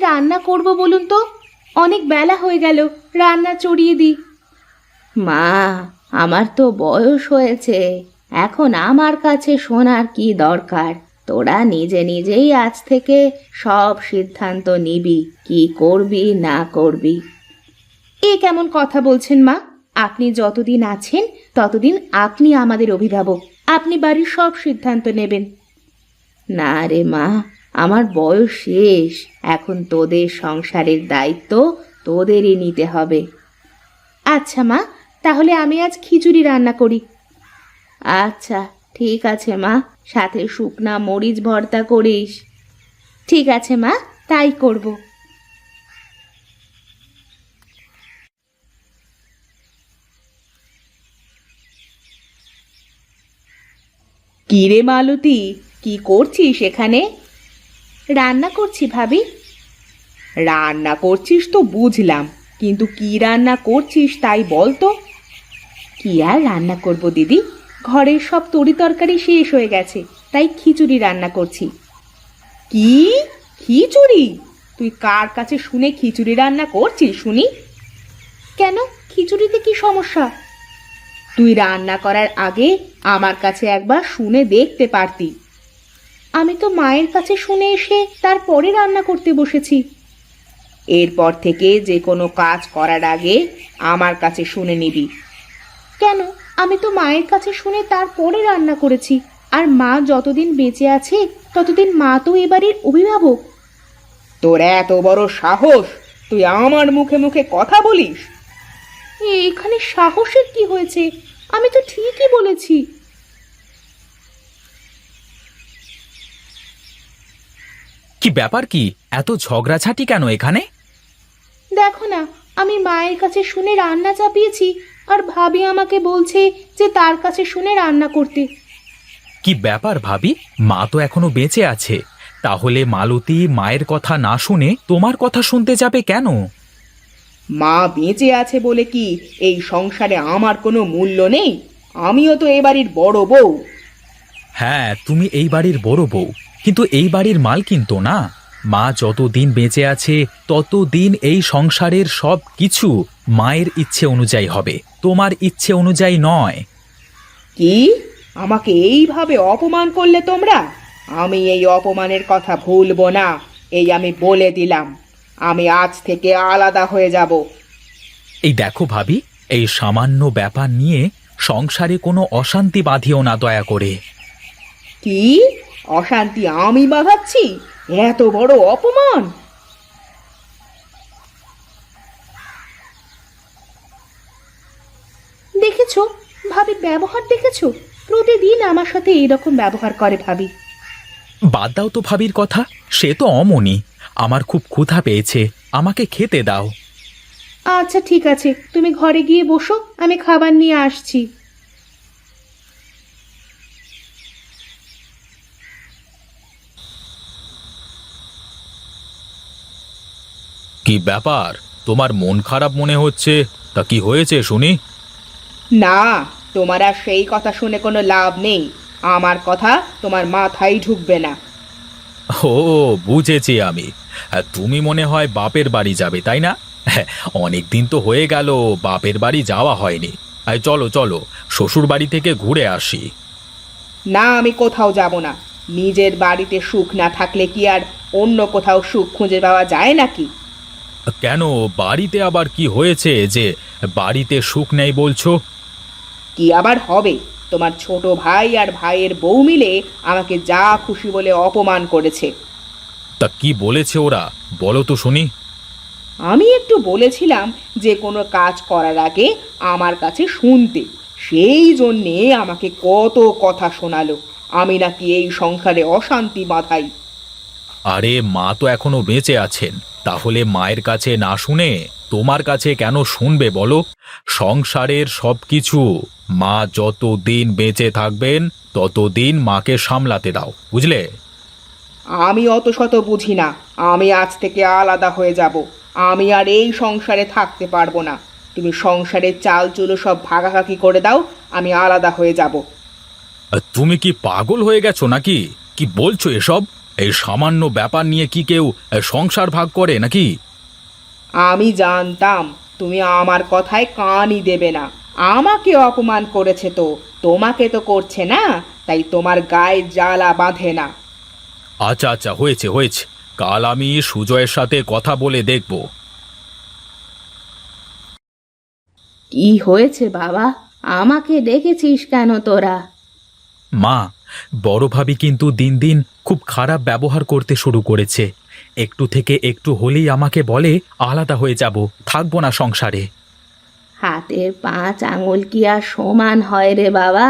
রান্না করব বলুন তো? অনেক বেলা হয়ে গেল, রান্না চড়িয়ে দিই। মা, আমার তো বয়স হয়েছে, এখন আমার কাছে শোনার কি দরকার? তোরা নিজে নিজেই আজ থেকে সব সিদ্ধান্ত নিবি, কি করবি না করবি। এ কেমন কথা বলছেন মা? আপনি যতদিন আছেন ততদিন আপনি আমাদের অভিভাবক, আপনি বাড়ির সব সিদ্ধান্ত নেবেন। না রে মা, আমার বয়স শেষ, এখন তোদের সংসারের দায়িত্ব তোদেরই নিতে হবে। আচ্ছা মা, তাহলে আমি আজ খিচুড়ি রান্না করি। আচ্ছা ঠিক আছে মা, সাথে শুকনা মরিচ ভর্তা করিস। ঠিক আছে মা, তাই করব। কি রে মালতী, কি করছিস এখানে? রান্না করছি ভাবি। রান্না করছিস তো বুঝলাম, কিন্তু কি রান্না করছিস তাই বল তো। কি আর রান্না করব দিদি, ঘরের সব তরি তরকারি শেষ হয়ে গেছে, তাই খিচুড়ি রান্না করছি। কি? খিচুড়ি? তুই কার কাছে শুনে খিচুড়ি রান্না করছিস শুনি? কেন, খিচুড়িতে কি সমস্যা? তুই রান্না করার আগে আমার কাছে একবার শুনে দেখতে পারতি। আমি তো মায়ের কাছে শুনে এসে তারপরে রান্না করতে বসেছি। এরপর থেকে যে কোনো কাজ করার আগে আমার কাছে শুনে নিবি। কেন, আমি তো মায়ের কাছে শুনে তারপরে রান্না করেছি, আর মা যতদিন বেঁচে আছে ততদিন মা তো এ বাড়ির অভিভাবক। তোর এত বড় সাহস, তুই আমার মুখে মুখে কথা বলিস? এখানে সাহসের কি হয়েছে? আমি তো ঠিকই বলেছি। কি ব্যাপার? কি এত ঝগড়াঝাটি কেন এখানে? দেখো না, আমি মায়ের কাছে শুনে রান্না চাপিয়েছি, আর ভাবি আমাকে বলছে যে তার কাছে শুনে রান্না করতে। কি ব্যাপার ভাবি, মা তো এখনো বেঁচে আছে, তাহলে মালতী মায়ের কথা না শুনে তোমার কথা শুনতে যাবে কেন? মা বেঁচে আছে বলে কি এই সংসারে আমার কোনো মূল্য নেই? আমিও তো এ বাড়ির বড় বউ। হ্যাঁ, তুমি এই বাড়ির বড় বউ, কিন্তু এই বাড়ির মালকিন তো না। মা যতদিন বেঁচে আছে ততদিন এই সংসারের সব কিছু মায়ের ইচ্ছে অনুযায়ী হবে, তোমার ইচ্ছে অনুযায়ী নয়। কি? আমাকে এইভাবে অপমান করলে তোমরা? আমি এই অপমানের কথা ভুলবো না, এই আমি বলে দিলাম। আমি আজ থেকে আলাদা হয়ে যাব। এই দেখো ভাবি, এই সামান্য ব্যাপার নিয়ে সংসারে কোনো অশান্তি বাঁধিও না দয়া করে। কি? অশান্তি আমি বাঁধাচ্ছি? এত বড় অপমান! দেখেছো ভাবির ব্যবহার, দেখেছো? প্রতিদিন আমার সাথে এইরকম ব্যবহার করে ভাবি। বাদ দাও তো ভাবির কথা, সে তো অমনি। আমার খুব ক্ষুধা পেয়েছে, আমাকে খেতে দাও। আচ্ছা ঠিক আছে, তুমি ঘরে গিয়ে বসো, আমি খাবার নিয়ে আসছি। কি ব্যাপার, তোমার মন খারাপ মনে হচ্ছে? তা কি হয়েছে শুনি? না, তোমার আর সেই কথা শুনে কোনো লাভ নেই। আমার কথা তোমার মাথায় ঢুকবে না। ও, বুঝেছি আমি। তুমি মনে হয় বাপের বাড়ি যাবে, তাই না? অনেক দিন তো হয়ে গেল বাপের বাড়ি যাওয়া হয়নি। চলো চলো, শ্বশুর বাড়ি থেকে ঘুরে আসি। না, আমি কোথাও যাব না। নিজের বাড়িতে সুখ না থাকলে কি আর অন্য কোথাও সুখ খুঁজে পাওয়া যায় নাকি? কেন, বাড়িতে আবার কি হয়েছে যে বাড়িতে সুখ নেই বলছো? কি আবার হবে? তোমার ছোট ভাই আর ভাইয়ের বউ মিলে আমাকে যা খুশি বলে অপমান করেছে। তা কি বলেছে ওরা, বলো তো শুনি। আমি একটু বলেছিলাম যে কোনো কাজ করার আগে আমার কাছে শুনতে, সেই জন্যে আমাকে কত কথা শোনালো। আমি নাকি এই সংসারে অশান্তি বাঁধাই। আরে মা তো এখনো বেঁচে আছেন, তাহলে মায়ের কাছে না শুনে তোমার কাছে কেন শুনবে বলো? সংসারের সবকিছু মা যতদিন বেঁচে থাকবেন ততদিন মাকে সামলাতে দাও, বুঝলে? আমি অত শত বুঝি না। আমি আজ থেকে আলাদা হয়ে যাব। আমি আর এই সংসারে থাকতে পারবো না। তুমি সংসারের চাল চুলো সব ভাগাভাগি করে দাও, আমি আলাদা হয়ে যাব। তুমি কি পাগল হয়ে গেছো নাকি? কি বলছো এসব? এই সামান্য ব্যাপার নিয়ে কি কেউ সংসার ভাগ করে নাকি? আমি জানতাম তুমি আমার কথায় কানই দেবে না। আমাকে অপমান করেছে তো, তোমাকে তো করছে না, তাই তোমার গায়ে জ্বালা বাঁধে না। আচ্ছা আচ্ছা, হয়েছে হয়েছে, কাল আমি সুজয়ের সাথে কথা বলে দেখব। কি হয়েছে বাবা? আমাকে ডেকেছিস কেন তোরা? মা, বড় ভাবি কিন্তু দিন দিন খুব খারাপ ব্যবহার করতে শুরু করেছে। একটু থেকে একটু হলেই আমাকে বলে আলাদা হয়ে যাব, থাকবো না সংসারে। হাতের 5 আঙুল কি আর সমান হয় রে বাবা?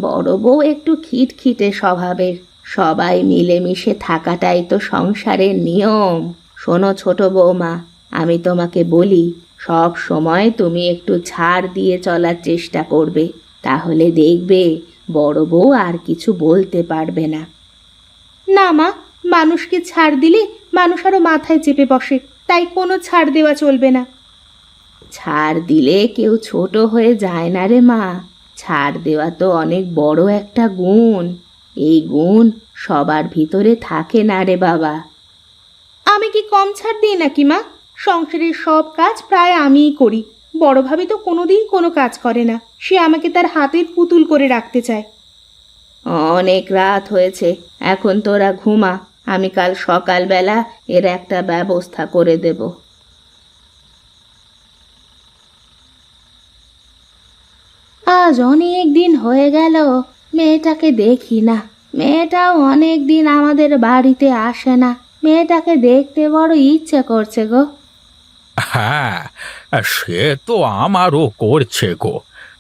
বড় বউ একটু খিটখিটে স্বভাবের। সবাই মিলেমিশে থাকাটাই তো সংসারের নিয়ম। শোনো ছোট বৌমা, আমি তোমাকে বলি, সব সময় তুমি একটু ছাড় দিয়ে চলার চেষ্টা করবে, তাহলে দেখবে বড় বউ আর কিছু বলতে পারবে না। না মা, মানুষকে ছাড় দিলে মানুষ আরো মাথায় চেপে বসে, তাই কোনো ছাড় দেওয়া চলবে না। ছাড় দিলে কেউ ছোট হয়ে যায় না রে মা। ছাড় দেওয়া তো অনেক বড় একটা গুণ। এই গুণ সবার ভিতরে থাকে না রে বাবা। আমি কি কম ছাড় দিই নাকি মা? সংসারের সব কাজ প্রায় আমিই করি। বড় ভাবি তো কোনোদিন কোনো কাজ করে না, সে আমাকে তার হাতের পুতুল করে রাখতে চায়। অনেক রাত হয়েছে, এখন তোরা ঘুমা। আমি কাল সকালবেলা এর একটা ব্যবস্থা করে দেব। আজ অনেক দিন হয়ে গেল মেয়েটাকে দেখি না। মেয়েটাও অনেক দিন আমাদের বাড়িতে আসে না। মেয়েটাকে দেখতে বড় ইচ্ছে করছে গো। হ্যাঁ, সে তো আমারও করছে গো,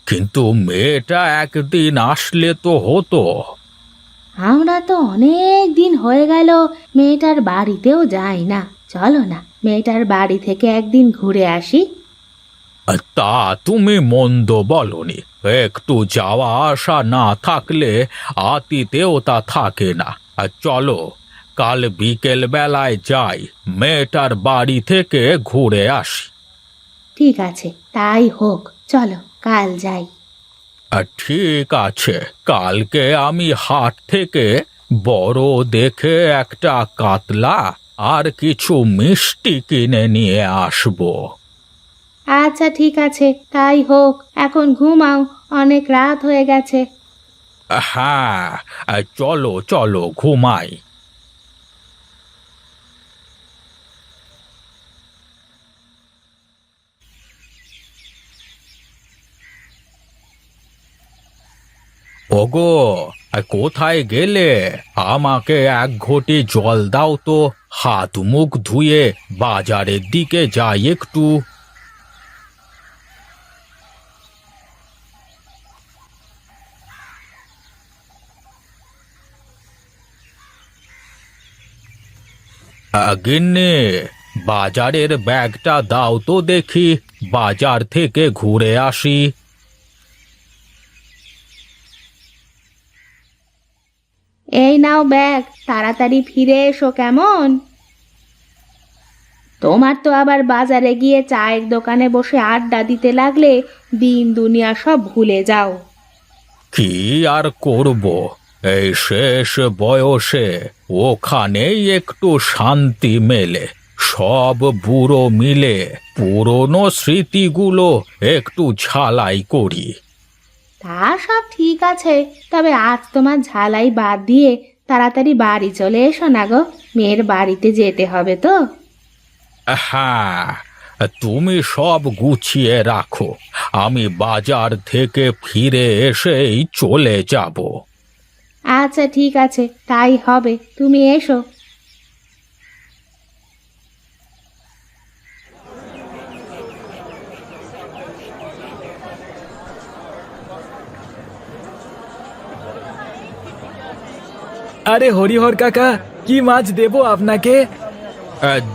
কিন্তু মেয়েটা একদিন আসলে তো হতো। আমরা তো অনেক দিন হয়ে গেল মেয়েটার বাড়িতেও যাই না। চলো না, মেয়েটার বাড়ি থেকে একদিন ঘুরে আসি। তা তুমি মন্দ বলনি, একটু যাওয়া আসা না থাকলে আতিতেও তা থাকে না। আর চলো, কাল বিকেল বেলায় যাই, মেয়েটার বাড়ি থেকে ঘুরে আসি। ঠিক আছে, তাই হোক, চলো কাল যাই। ঠিক আছে, কালকে আমি হাট থেকে বড় দেখে একটা কাতলা আর কিছু মিষ্টি কিনে নিয়ে আসবো। আচ্ছা ঠিক আছে, তাই হোক। এখন ঘুমাও, অনেক রাত হয়ে গেছে। হ্যাঁ, চলো চলো ঘুমাই। ওগো, কোথায় গেলে? আমাকে এক ঘটি জল দাও তো, হাত মুখ ধুয়ে বাজারের দিকে যাই একটু। গিন্নি, বাজারের ব্যাগটা দাও তো দেখি, বাজার থেকে ঘুরে আসি। এই নাও ব্যাগ, তাড়াতাড়ি ফিরে এসো কেমন? তোমার তো আবার বাজারে গিয়ে চায়ের দোকানে বসে আড্ডা দিতে লাগলে দিন দুনিয়া সব ভুলে যাও। কি আর করব, এই শেষ বয়সে ওখানেই একটু শান্তি মেলে। সব বুড়ো মিলে পুরনো স্মৃতিগুলো একটু ঝালাই করি। তা সব ঠিক আছে, তবে আজ তোমার ঝালাই বাদ দিয়ে তাড়াতাড়ি বাড়ি চলে এসো না গো, মেয়ের বাড়িতে যেতে হবে তো। হ্যাঁ, তুমি সব গুছিয়ে রাখো, আমি বাজার থেকে ফিরে এসেই চলে যাব। আচ্ছা ঠিক আছে, তাই হবে, তুমি এসো। আরে হরিহর কাকা, কি মাছ দেবো আপনাকে?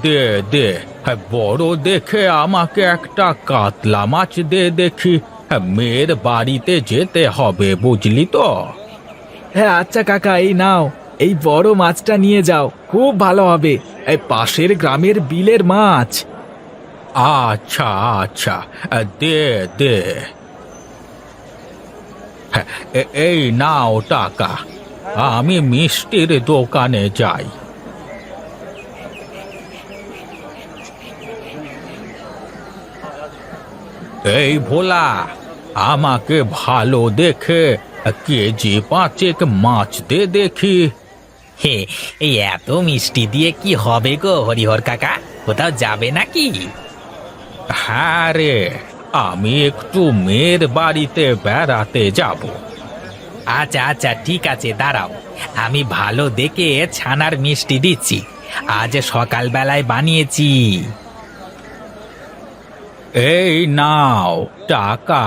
দে দে, বড় দেখে আমাকে একটা কাতলা মাছ দে দেখি। মেয়ের বাড়িতে যেতে হবে, বুঝলি তো। হ্যাঁ আচ্ছা কাকা, এই নাও, এই বড় মাছটা নিয়ে যাও, খুব ভালো হবে। এই পাশের গ্রামের বিলের মাছ। আচ্ছা আচ্ছা, দে দে। এই নাও টাকা। আমি মিষ্টির দোকানে যাই। এই ভোলা, আমাকে ভালো দেখে কেজি 5 মাছ দে দেখি। হে, এই এত মিষ্টি দিয়ে কি হবে গো হরিহর কাকা? কোথাও যাবে নাকি? হ্যাঁ রে, আমি একটু মেয়ের বাড়িতে বেড়াতে যাব। আচ্ছা আচ্ছা, ঠিক আছে, দাঁড়াও, আমি ভালো দেখে ছানার মিষ্টি দিচ্ছি। আজ সকালবেলায় বানিয়েছি। এই নাও টাকা।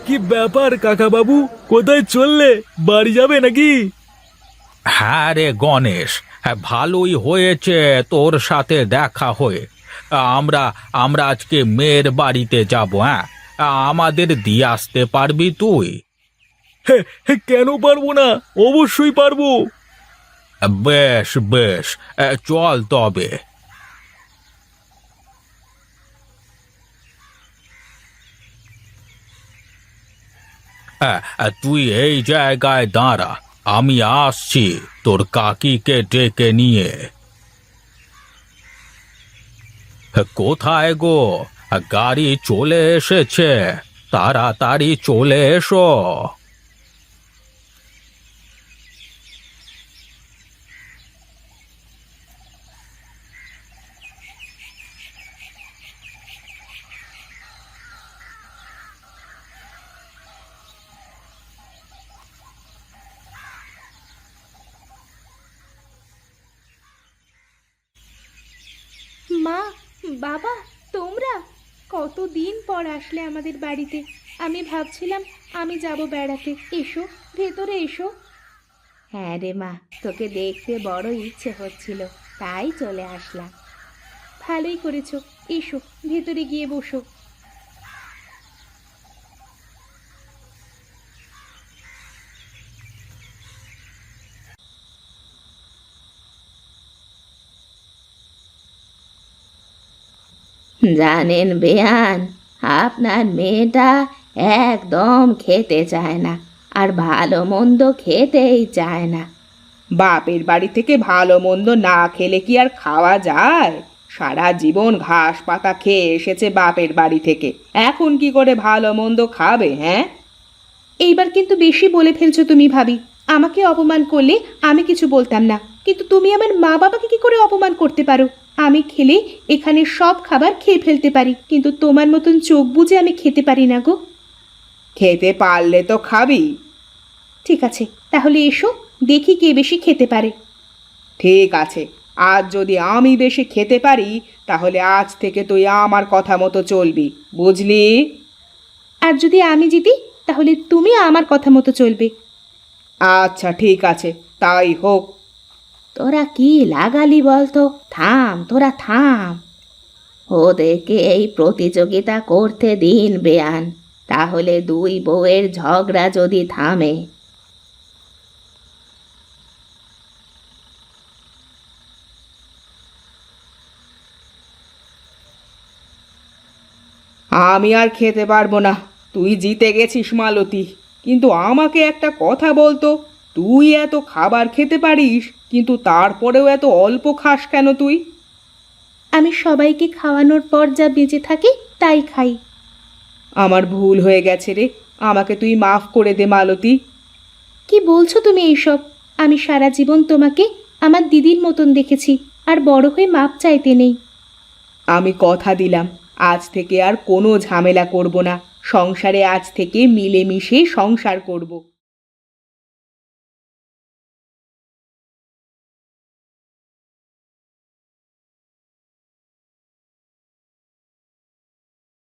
কি ব্যাপার কাকা বাবু, কোথায় চললে? বাড়ি যাবে নাকি? হ্যাঁ রে গণেশ, হ্যাঁ, ভালোই হয়েছে তোর সাথে দেখা হয়ে। আমরা আমরা আজকে মেয়ের বাড়িতে যাব। হ্যাঁ, আমাদের দিয়ে আসতে পারবি তুই? কেন পারবো না, অবশ্যই পারবো। বেশ বেশ, চল তবে। তুই এই জায়গায় দাঁড়া, আমি আসছি তোর কাকিকে ডেকে নিয়ে। কোথায় গো? গাড়ি চলে এসেছে, তাড়াতাড়ি চলে এসো। মা, বাবা, তোমরা কতদিন পর আসলে আমাদের বাড়িতে। আমি ভাবছিলাম আমি যাব বেড়াতে। এসো, ভেতরে এসো। হ্যাঁ রে মা, তোকে দেখতে বড় ইচ্ছে হচ্ছিল, তাই চলে আসলাম। ভালোই করেছো, এসো ভেতরে গিয়ে বসো। জানেন বেয়ান, আপনার মেয়েটা একদম খেতে চায় না, আর ভালো মন্দ খেতেই চায় না। বাপের বাড়ি থেকে ভালো মন্দ না খেলে কি আর খাওয়া যায়? সারা জীবন ঘাস পাতা খেয়ে এসেছে বাপের বাড়ি থেকে, এখন কি করে ভালো মন্দ খাবে? হ্যাঁ, এইবার কিন্তু বেশি বলে ফেলছো তুমি ভাবি। আমাকে অপমান করলে আমি কিছু বলতাম না, কিন্তু তুমি আমার মা বাবাকে কি করে অপমান করতে পারো? আমি খেলে এখানে সব খাবার খেয়ে ফেলতে পারি, কিন্তু তোমার মতন চোখ বুজে আমি খেতে পারি না গো। খেতে পারলে তো খাবি। ঠিক আছে, তাহলে এসো, দেখি কে বেশি খেতে পারে। ঠিক আছে, আজ যদি আমি বেশি খেতে পারি, তাহলে আজ থেকে তুই আমার কথা মতো চলবি, বুঝলি? আর যদি আমি জিতি, তাহলে তুমি আমার কথা মতো চলবে। আচ্ছা ঠিক আছে, তাই হোক। তোরা কি লাগালি বলতো? থাম, তোরা থাম। ওদেরকে এই প্রতিযোগিতা করতে দিন বেয়ান, তাহলে দুই বউয়ের ঝগড়া যদি থামে। আমি আর খেতে পারবো না, তুই জিতে গেছিস মালতী। কিন্তু আমাকে একটা কথা বলতো, তুই এত খাবার খেতে পারিস, কিন্তু তারপরেও এত অল্প খাস কেন তুই? আমি সবাইকে খাওয়ানোর পর যা বেঁচে থাকে তাই খাই। আমার ভুল হয়ে গেছে রে, আমাকে তুই মাফ করে দে মালতী। কি বলছো তুমি এইসব? আমি সারা জীবন তোমাকে আমার দিদির মতন দেখেছি, আর বড় হয়ে মাপ চাইতে নেই। আমি কথা দিলাম, আজ থেকে আর কোনো ঝামেলা করব না, সংসারে আজ থেকে মিলেমিশে সংসার করব।